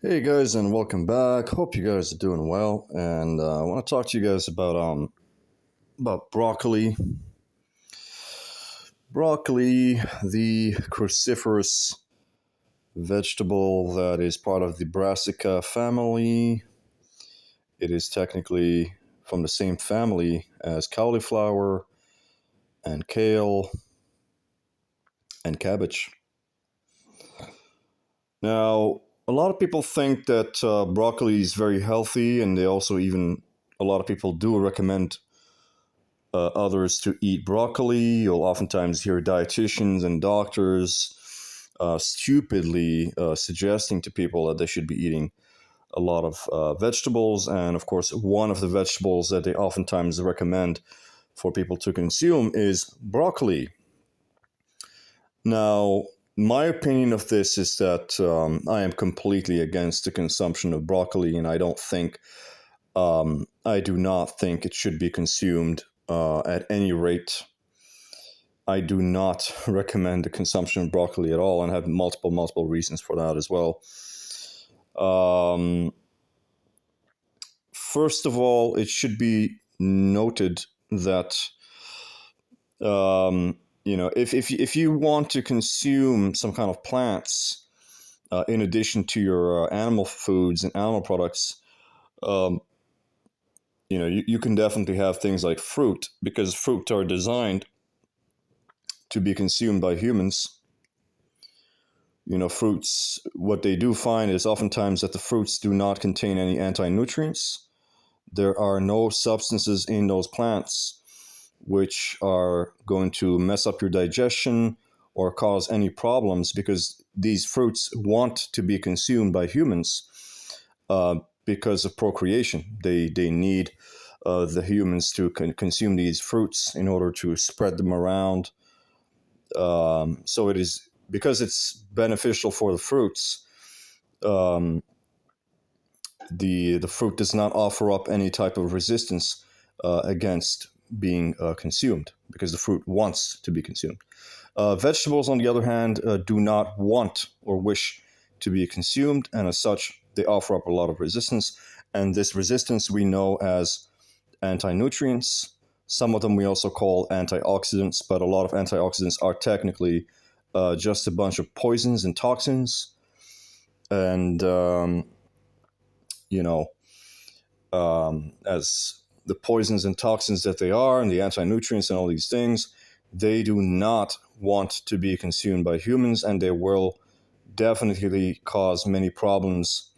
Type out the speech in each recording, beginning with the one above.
Hey guys, and welcome back. Hope you guys are doing well. And I want to talk to you guys about broccoli. Broccoli, the cruciferous vegetable that is part of the Brassica family. It is technically from the same family as cauliflower and kale and cabbage. Now, a lot of people think that broccoli is very healthy, and they also even a lot of people do recommend others to eat broccoli. You'll oftentimes hear dietitians and doctors stupidly suggesting to people that they should be eating a lot of vegetables. And of course, one of the vegetables that they oftentimes recommend for people to consume is broccoli. Now, my opinion of this is that I am completely against the consumption of broccoli, and I do not think it should be consumed at any rate. I do not recommend the consumption of broccoli at all, and have multiple reasons for that as well. Um, First of all, it should be noted that if you want to consume some kind of plants in addition to your animal foods and animal products, um, you can definitely have things like fruit, because fruit are designed to be consumed by humans. Fruits, what they do find is oftentimes that the fruits do not contain any anti-nutrients. There are no substances in those plants which are going to mess up your digestion or cause any problems, because these fruits want to be consumed by humans uh, because of procreation. They need the humans to consume these fruits in order to spread them around. So it is because it's beneficial for the fruits. Um, the fruit does not offer up any type of resistance against being consumed, because the fruit wants to be consumed. Vegetables, on the other hand, do not want or wish to be consumed, and as such, they offer up a lot of resistance. And this resistance we know as anti-nutrients. Some of them we also call antioxidants, but a lot of antioxidants are technically just a bunch of poisons and toxins. And, you know, as the poisons and toxins that they are, and the anti-nutrients and all these things, they do not want to be consumed by humans, and they will definitely cause many problems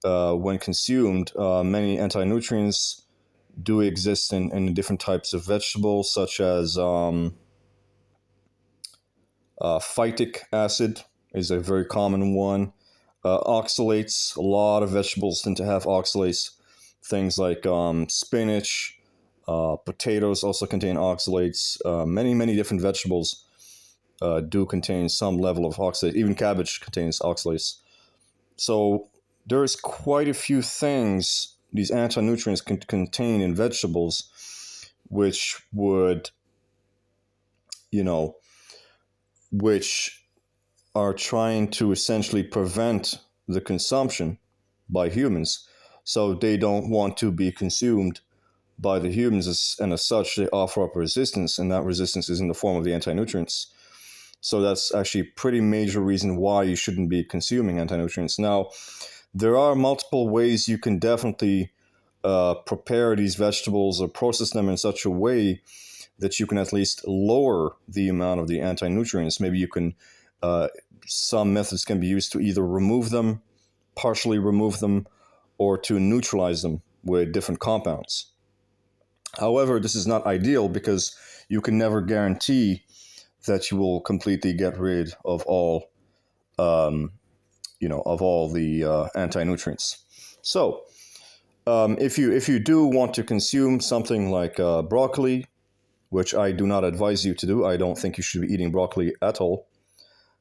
when consumed. Many anti-nutrients do exist in different types of vegetables, such as phytic acid is a very common one. Oxalates, a lot of vegetables tend to have oxalates. Things like spinach, potatoes also contain oxalates. Many different vegetables do contain some level of oxalate. Even cabbage contains oxalates. So there's quite a few things these anti-nutrients can contain in vegetables, which would, you know, which are trying to essentially prevent the consumption by humans. So they don't want to be consumed by the humans, and as such, they offer up resistance, and that resistance is in the form of the anti-nutrients. So that's actually a pretty major reason why you shouldn't be consuming anti-nutrients. Now, there are multiple ways you can definitely prepare these vegetables or process them in such a way that you can at least lower the amount of the anti-nutrients. Maybe you can, some methods can be used to either remove them, partially remove them, or to neutralize them with different compounds. However, this is not ideal, because you can never guarantee that you will completely get rid of all, of all the anti-nutrients. So, if you do want to consume something like broccoli, which I do not advise you to do, I don't think you should be eating broccoli at all.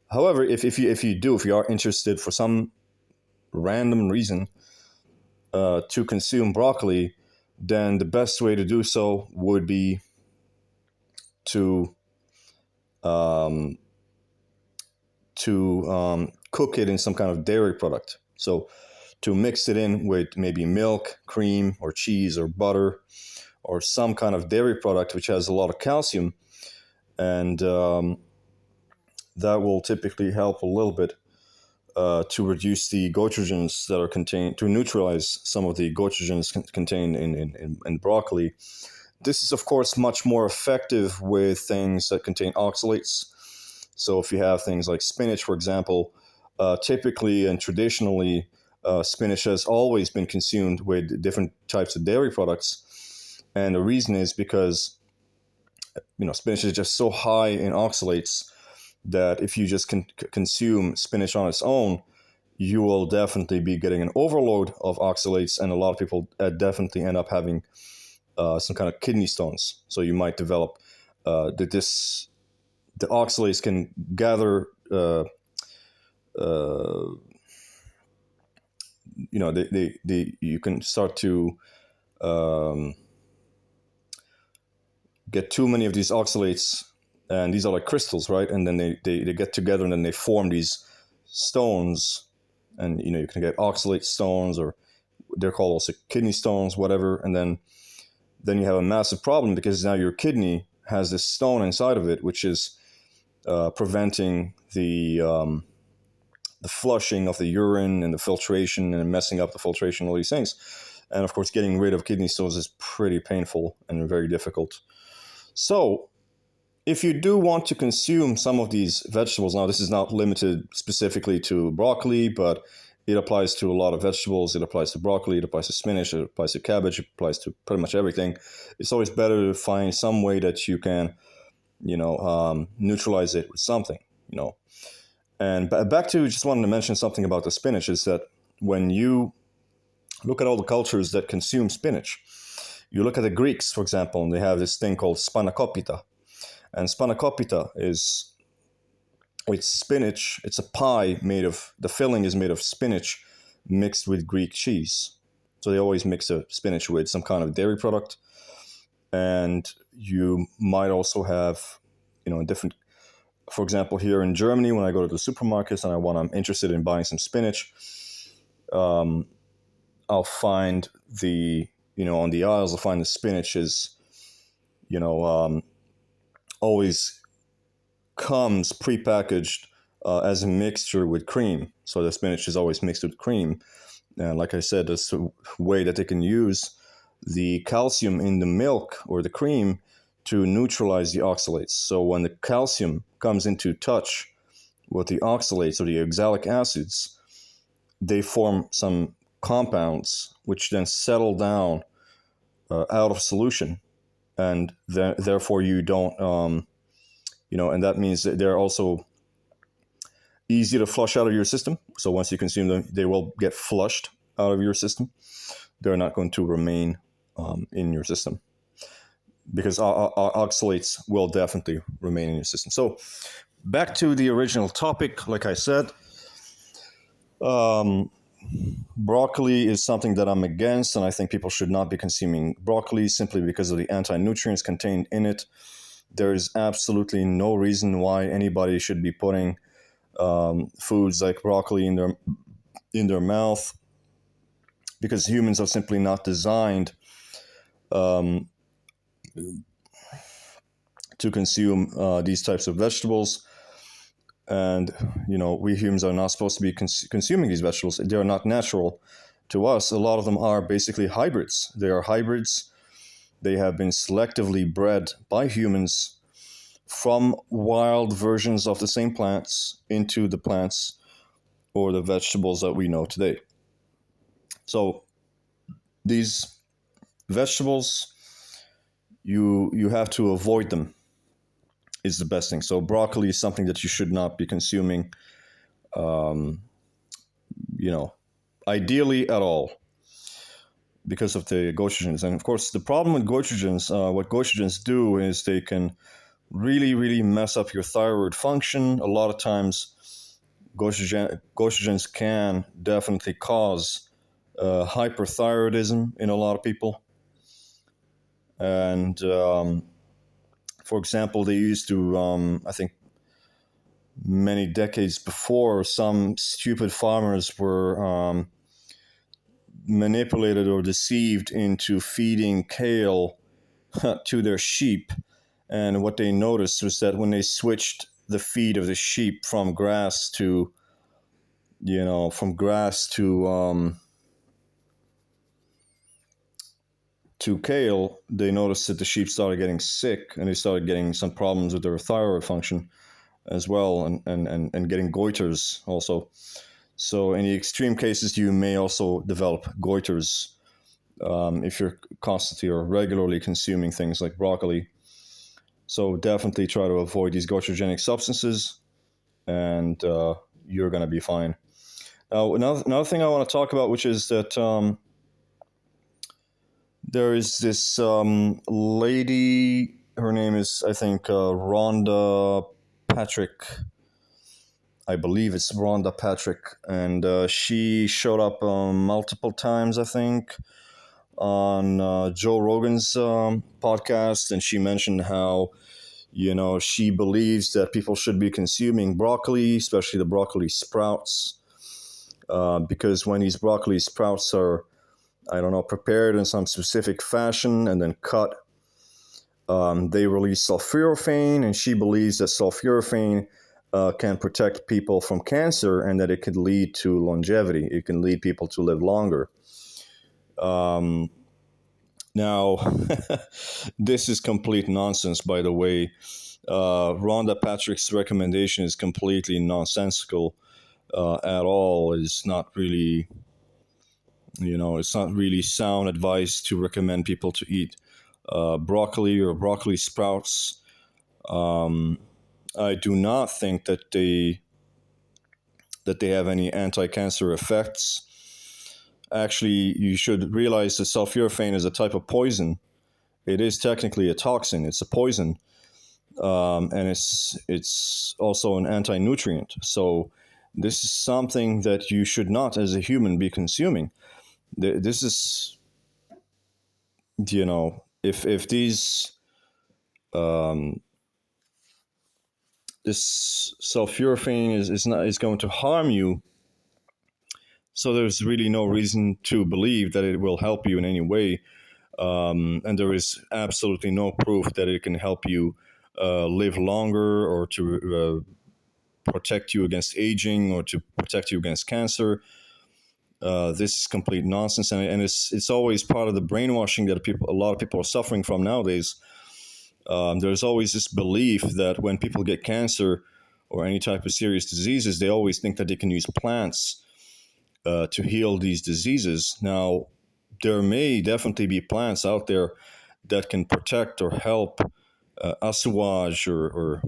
However, if you are interested for some random reason to consume broccoli, then the best way to do so would be to um, cook it in some kind of dairy product. So to mix it in with maybe milk, cream, or cheese, or butter, or some kind of dairy product which has a lot of calcium, and that will typically help a little bit to reduce the goitrogens that are contained, to neutralize some of the goitrogens contained in broccoli. This is, of course, much more effective with things that contain oxalates. So if you have things like spinach, for example, typically and traditionally, spinach has always been consumed with different types of dairy products. And the reason is because, spinach is just so high in oxalates that if you just consume spinach on its own, you will definitely be getting an overload of oxalates, and a lot of people definitely end up having some kind of kidney stones. So you might develop the oxalates can gather. You can start to get too many of these oxalates, and these are like crystals, right? And then they get together, and then they form these stones, and you can get oxalate stones, or they're called also kidney stones, whatever. And then you have a massive problem, because now your kidney has this stone inside of it, which is preventing the flushing of the urine and the filtration, and messing up the filtration, all these things. And of course, getting rid of kidney stones is pretty painful and very difficult. So if you do want to consume some of these vegetables, now this is not limited specifically to broccoli, but it applies to a lot of vegetables. It applies to broccoli, it applies to spinach, it applies to cabbage, it applies to pretty much everything. It's always better to find some way that you can, neutralize it with something, And back to, just wanted to mention something about the spinach, is that when you look at all the cultures that consume spinach, you look at the Greeks, for example, and they have this thing called spanakopita. And spanakopita it's spinach. It's a pie the filling is made of spinach mixed with Greek cheese. So they always mix a spinach with some kind of dairy product. And you might also have, different, for example, here in Germany, when I go to the supermarkets and I'm interested in buying some spinach, I'll find on the aisles, I'll find the spinach is, always comes prepackaged as a mixture with cream. So the spinach is always mixed with cream. And like I said, that's a way that they can use the calcium in the milk or the cream to neutralize the oxalates. So when the calcium comes into touch with the oxalates or the oxalic acids, they form some compounds which then settle down out of solution. And therefore you don't, and that means that they're also easy to flush out of your system. So once you consume them, they will get flushed out of your system. They're not going to remain in your system, because oxalates will definitely remain in your system. So back to the original topic, like I said, broccoli is something that I'm against, and I think people should not be consuming broccoli simply because of the anti-nutrients contained in it. There is absolutely no reason why anybody should be putting foods like broccoli in their mouth, because humans are simply not designed to consume these types of vegetables. And we humans are not supposed to be consuming these vegetables. They are not natural to us. A lot of them are basically hybrids. They are hybrids. They have been selectively bred by humans from wild versions of the same plants into the plants or the vegetables that we know today. So these vegetables, you have to avoid them, is the best thing. So broccoli is something that you should not be consuming, ideally at all, because of the goitrogens. And of course, the problem with goitrogens, what goitrogens do is they can really, really mess up your thyroid function. A lot of times, goitrogens can definitely cause hyperthyroidism in a lot of people. And for example, they used to, I think, many decades before, some stupid farmers were manipulated or deceived into feeding kale to their sheep. And what they noticed was that when they switched the feed of the sheep from grass to, to kale, they noticed that the sheep started getting sick and they started getting some problems with their thyroid function as well, and getting goiters also. So in the extreme cases, you may also develop goiters if you're constantly or regularly consuming things like broccoli. So definitely try to avoid these goitrogenic substances, and you're going to be fine. Now, another thing I want to talk about, which is that there is this lady. Her name is, I think, Rhonda Patrick. I believe it's Rhonda Patrick, and she showed up multiple times, I think, on Joe Rogan's podcast, and she mentioned how, she believes that people should be consuming broccoli, especially the broccoli sprouts, because when these broccoli sprouts are, I don't know, prepared in some specific fashion and then cut, they release sulforaphane, and she believes that sulforaphane can protect people from cancer and that it could lead to longevity. It can lead people to live longer. Now, this is complete nonsense, by the way. Rhonda Patrick's recommendation is completely nonsensical at all. It's not really, it's not really sound advice to recommend people to eat broccoli or broccoli sprouts. I do not think that they have any anti-cancer effects. Actually, you should realize that sulforaphane is a type of poison. It is technically a toxin. It's a poison, and it's also an anti-nutrient. So this is something that you should not, as a human, be consuming. This is, if these this sulforaphane is going to harm you, so there's really no reason to believe that it will help you in any way. And there is absolutely no proof that it can help you live longer, or to protect you against aging, or to protect you against cancer. This is complete nonsense, and it's always part of the brainwashing that a lot of people are suffering from nowadays. There's always this belief that when people get cancer or any type of serious diseases, they always think that they can use plants to heal these diseases. Now, there may definitely be plants out there that can protect or help assuage or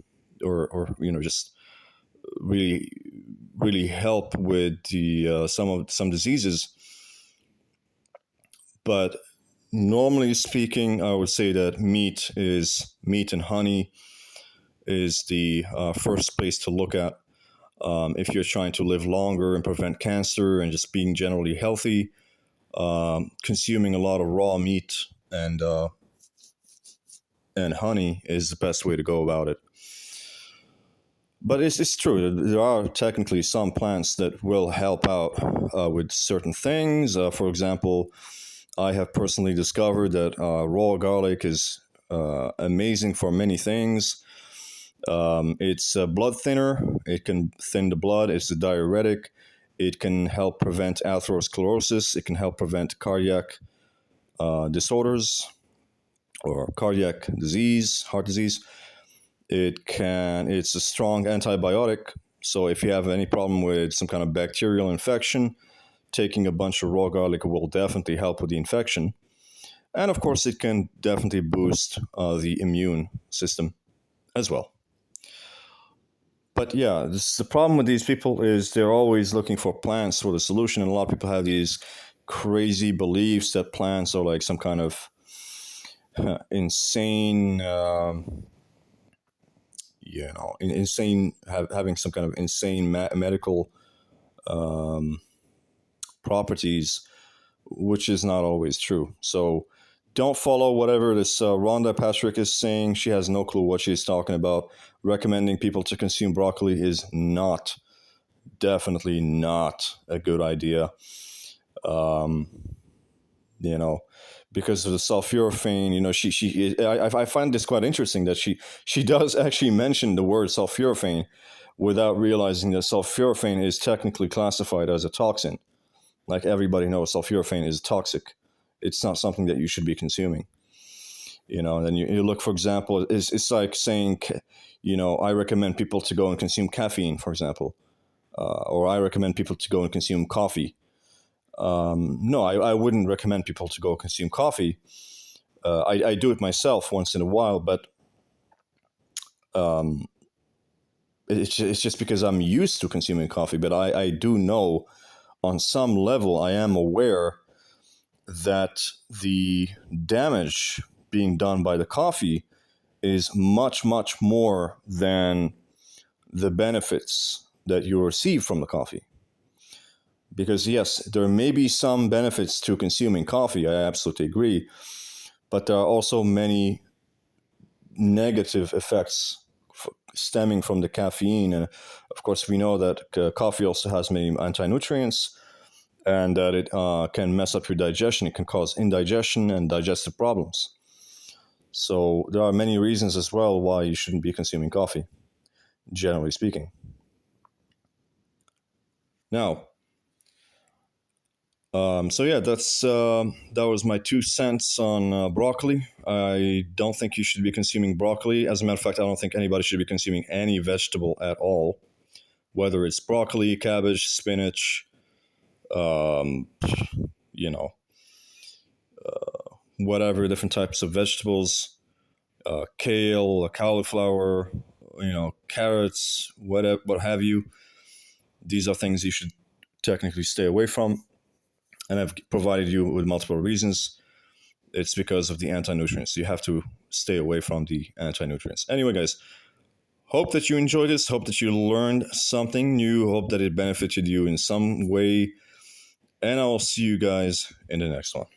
just really really help with the some diseases. But normally speaking, I would say that meat and honey is the first place to look at if you're trying to live longer and prevent cancer and just being generally healthy. Consuming a lot of raw meat and honey is the best way to go about it. But it's true. There are technically some plants that will help out with certain things. For example, I have personally discovered that raw garlic is amazing for many things. It's a blood thinner. It can thin the blood. It's a diuretic. It can help prevent atherosclerosis. It can help prevent cardiac disorders or cardiac disease, heart disease. It's a strong antibiotic. So if you have any problem with some kind of bacterial infection, taking a bunch of raw garlic will definitely help with the infection. And of course, it can definitely boost the immune system as well. But yeah, the problem with these people is they're always looking for plants for the solution. And a lot of people have these crazy beliefs that plants are like some kind of insane, having some kind of insane medical properties, which is not always true. So don't follow whatever this Rhonda Patrick is saying. She has no clue what she's talking about. Recommending people to consume broccoli is not, definitely not a good idea. Um, you know, because of the sulforaphane. You know, I find this quite interesting that she does actually mention the word sulforaphane without realizing that sulforaphane is technically classified as a toxin. Like everybody knows, sulforaphane is toxic. It's not something that you should be consuming. You know, and then you look, for example, it's like saying, you know, I recommend people to go and consume caffeine, for example, or I recommend people to go and consume coffee. No, I wouldn't recommend people to go consume coffee. I do it myself once in a while, but um, it's just because I'm used to consuming coffee. But I do know on some level, I am aware that the damage being done by the coffee is much, much more than the benefits that you receive from the coffee. Because, yes, there may be some benefits to consuming coffee, I absolutely agree, but there are also many negative effects stemming from the caffeine. And of course, we know that coffee also has many anti-nutrients, and that it can mess up your digestion. It can cause indigestion and digestive problems. So there are many reasons as well why you shouldn't be consuming coffee, generally speaking. Now, so yeah, that was my 2 cents on broccoli. I don't think you should be consuming broccoli. As a matter of fact, I don't think anybody should be consuming any vegetable at all, whether it's broccoli, cabbage, spinach, um, you know, whatever different types of vegetables, kale, cauliflower, carrots, what have you. These are things you should technically stay away from, and I've provided you with multiple reasons. It's because of the anti-nutrients. You have to stay away from the anti-nutrients. Anyway, guys, hope that you enjoyed this. Hope that you learned something new. Hope that it benefited you in some way. And I will see you guys in the next one.